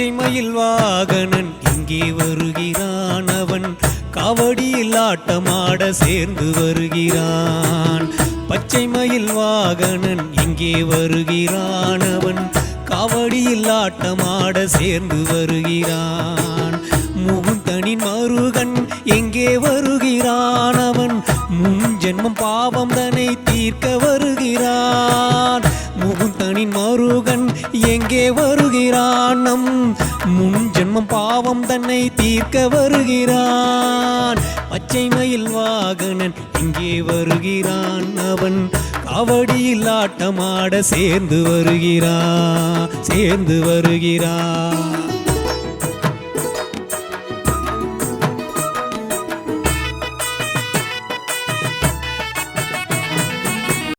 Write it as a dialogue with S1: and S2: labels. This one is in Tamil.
S1: பச்சை மயில் வாகனன் இங்கே வருகிறான், அவன் காவடியில் ஆட்டமாட சேர்ந்து வருகிறான். பச்சை மயில் வாகனன் இங்கே வருகிறான், அவன் காவடியில் ஆட்டமாட சேர்ந்து வருகிறான். முகுந்தனின் மருகன் எங்கே வருகிறான், அவன் முன் ஜென்மம் பாவம் தன்னை தீர்க்க வருகிறான். முகுந்தனின் மருகன் எங்கே வருகிறான், நம் முன் ஜென்மம் பாவம் தன்னை தீர்க்க வருகிறான். பச்சை மயில் வாகனன் இங்கே வருகிறான், அவன் காவடியில் ஆட்டமாட சேர்ந்து வருகிறான்.